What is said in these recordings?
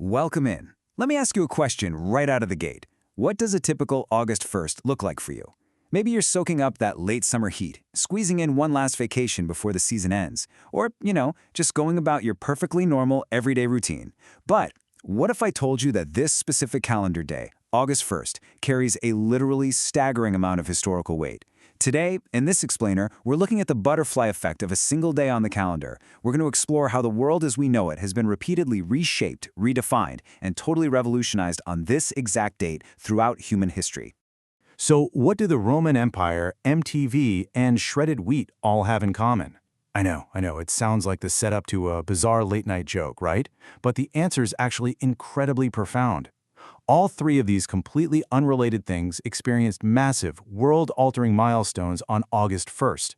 Welcome in. Let me ask you a question right out of the gate. What does a typical August 1st look like for you? Maybe you're soaking up that late summer heat, squeezing in one last vacation before the season ends, or, just going about your perfectly normal everyday routine. But what if I told you that this specific calendar day, August 1st, carries a literally staggering amount of historical weight? Today, in this explainer, we're looking at the butterfly effect of a single day on the calendar. We're going to explore how the world as we know it has been repeatedly reshaped, redefined, and totally revolutionized on this exact date throughout human history. So what do the Roman Empire, MTV, and shredded wheat all have in common? I know, it sounds like the setup to a bizarre late-night joke, right? But the answer is actually incredibly profound. All three of these completely unrelated things experienced massive, world-altering milestones on August 1st.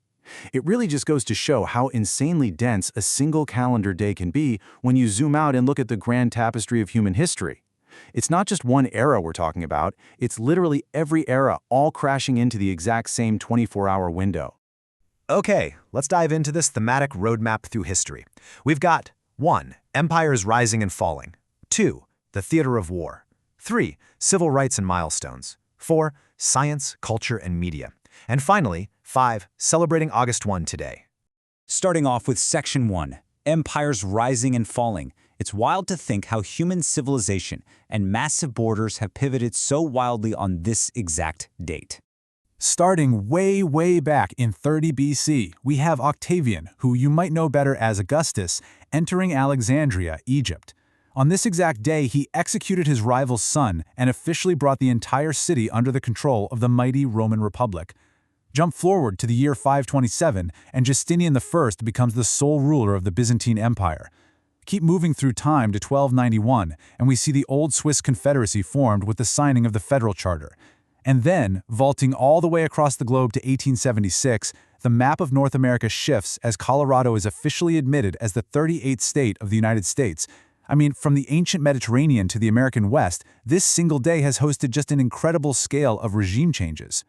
It really just goes to show how insanely dense a single calendar day can be when you zoom out and look at the grand tapestry of human history. It's not just one era we're talking about, it's literally every era all crashing into the exact same 24-hour window. Okay, let's dive into this thematic roadmap through history. We've got 1. Empires rising and falling. 2. The theater of war. 3. Civil rights and milestones. 4. Science, culture, and media. And finally, 5. Celebrating August 1 today. Starting off with Section 1, Empires Rising and Falling. It's wild to think how human civilization and massive borders have pivoted so wildly on this exact date. Starting way back in 30 BC, we have Octavian, who you might know better as Augustus, entering Alexandria, Egypt. On this exact day, he executed his rival's son and officially brought the entire city under the control of the mighty Roman Republic. Jump forward to the year 527, and Justinian I becomes the sole ruler of the Byzantine Empire. Keep moving through time to 1291, and we see the old Swiss Confederacy formed with the signing of the Federal Charter. And then, vaulting all the way across the globe to 1876, the map of North America shifts as Colorado is officially admitted as the 38th state of the United States. From the ancient Mediterranean to the American West, this single day has hosted just an incredible scale of regime changes.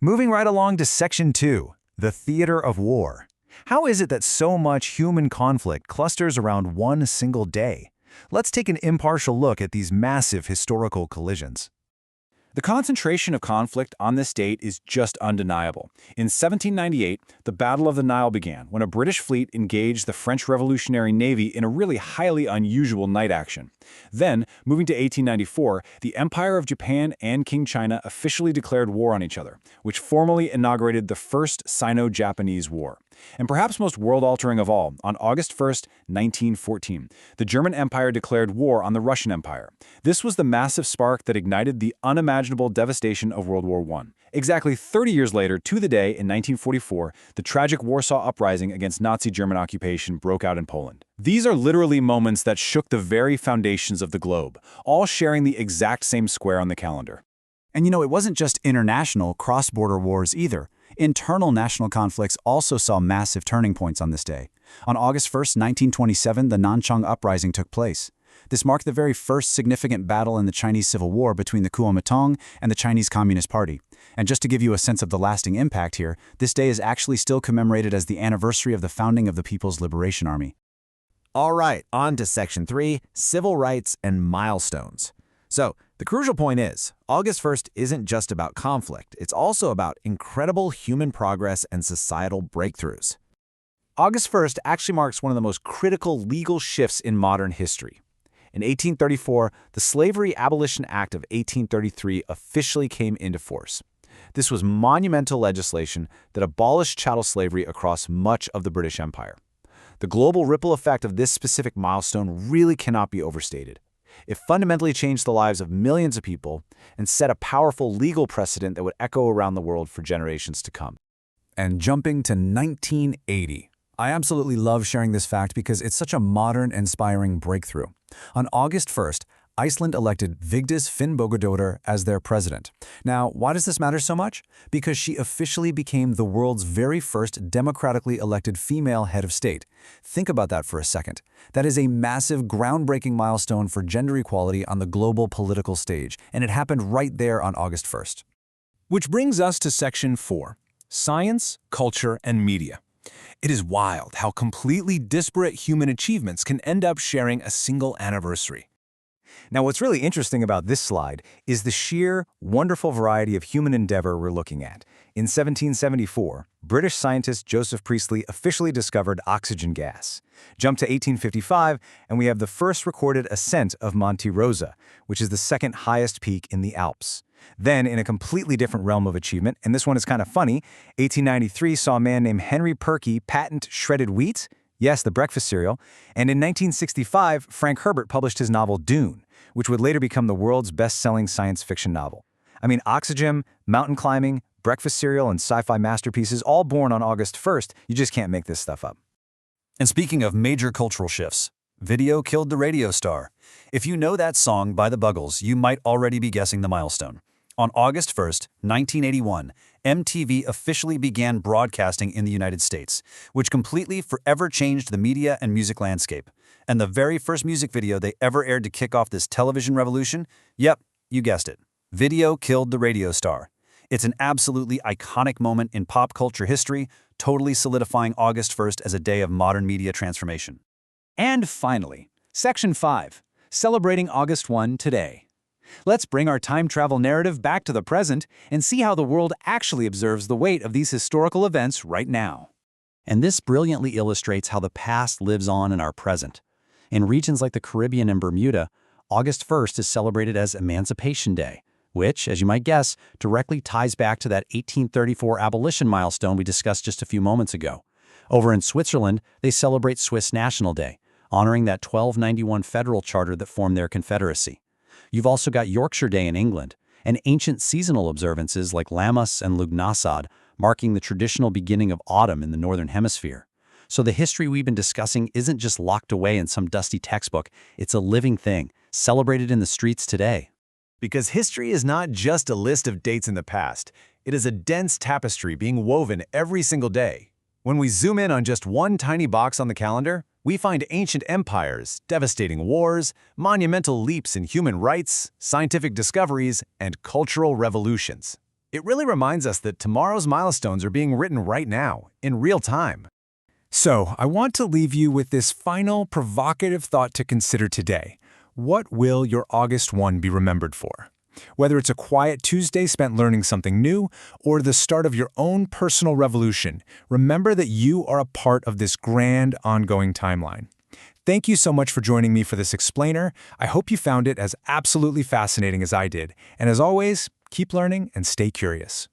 Moving right along to Section 2, the theater of war. How is it that so much human conflict clusters around one single day? Let's take an impartial look at these massive historical collisions. The concentration of conflict on this date is just undeniable. In 1798, the Battle of the Nile began when a British fleet engaged the French Revolutionary Navy in a really highly unusual night action. Then, moving to 1894, the Empire of Japan and King China officially declared war on each other, which formally inaugurated the First Sino-Japanese War. And perhaps most world-altering of all, on August 1st, 1914, the German Empire declared war on the Russian Empire. This was the massive spark that ignited the unimaginable devastation of World War I. Exactly 30 years later, to the day, in 1944, the tragic Warsaw Uprising against Nazi German occupation broke out in Poland. These are literally moments that shook the very foundations of the globe, all sharing the exact same square on the calendar. And it wasn't just international, cross-border wars either. Internal national conflicts also saw massive turning points on this day. On August 1st, 1927, the Nanchang Uprising took place. This marked the very first significant battle in the Chinese Civil War between the Kuomintang and the Chinese Communist Party. And just to give you a sense of the lasting impact here, this day is actually still commemorated as the anniversary of the founding of the People's Liberation Army. All right, on to Section 3, civil rights and milestones. So, the crucial point is, August 1st isn't just about conflict, it's also about incredible human progress and societal breakthroughs. August 1st actually marks one of the most critical legal shifts in modern history. In 1834, the Slavery Abolition Act of 1833 officially came into force. This was monumental legislation that abolished chattel slavery across much of the British Empire. The global ripple effect of this specific milestone really cannot be overstated. It fundamentally changed the lives of millions of people and set a powerful legal precedent that would echo around the world for generations to come. And jumping to 1980. I absolutely love sharing this fact because it's such a modern, inspiring breakthrough. On August 1st, Iceland elected Vigdis Finnbogadóttir as their president. Now, why does this matter so much? Because she officially became the world's very first democratically elected female head of state. Think about that for a second. That is a massive, groundbreaking milestone for gender equality on the global political stage, and it happened right there on August 1st. Which brings us to Section 4, Science, Culture, and Media. It is wild how completely disparate human achievements can end up sharing a single anniversary. Now, what's really interesting about this slide is the sheer, wonderful variety of human endeavor we're looking at. In 1774, British scientist Joseph Priestley officially discovered oxygen gas. Jump to 1855, and we have the first recorded ascent of Monte Rosa, which is the second highest peak in the Alps. Then, in a completely different realm of achievement, and this one is kind of funny, 1893 saw a man named Henry Perky patent shredded wheat, yes, the breakfast cereal, and in 1965, Frank Herbert published his novel Dune, which would later become the world's best-selling science fiction novel. I mean, oxygen, mountain climbing, breakfast cereal, and sci-fi masterpieces all born on August 1st, you just can't make this stuff up. And speaking of major cultural shifts, video killed the radio star. If you know that song by the Buggles, you might already be guessing the milestone. On August 1st, 1981, MTV officially began broadcasting in the United States, which completely forever changed the media and music landscape. And the very first music video they ever aired to kick off this television revolution? Yep, you guessed it. Video killed the radio star. It's an absolutely iconic moment in pop culture history, totally solidifying August 1st as a day of modern media transformation. And finally, Section 5, celebrating August 1 today. Let's bring our time travel narrative back to the present and see how the world actually observes the weight of these historical events right now. And this brilliantly illustrates how the past lives on in our present. In regions like the Caribbean and Bermuda, August 1st is celebrated as Emancipation Day, which, as you might guess, directly ties back to that 1834 abolition milestone we discussed just a few moments ago. Over in Switzerland, they celebrate Swiss National Day, honoring that 1291 federal charter that formed their confederacy. You've also got Yorkshire Day in England, and ancient seasonal observances like Lammas and Lughnasadh, marking the traditional beginning of autumn in the Northern Hemisphere. So the history we've been discussing isn't just locked away in some dusty textbook, it's a living thing, celebrated in the streets today. Because history is not just a list of dates in the past, it is a dense tapestry being woven every single day. When we zoom in on just one tiny box on the calendar, we find ancient empires, devastating wars, monumental leaps in human rights, scientific discoveries, and cultural revolutions. It really reminds us that tomorrow's milestones are being written right now, in real time. So, I want to leave you with this final provocative thought to consider today. What will your August 1 be remembered for? Whether it's a quiet Tuesday spent learning something new or the start of your own personal revolution, remember that you are a part of this grand, ongoing timeline. Thank you so much for joining me for this explainer. I hope you found it as absolutely fascinating as I did. And as always, keep learning and stay curious.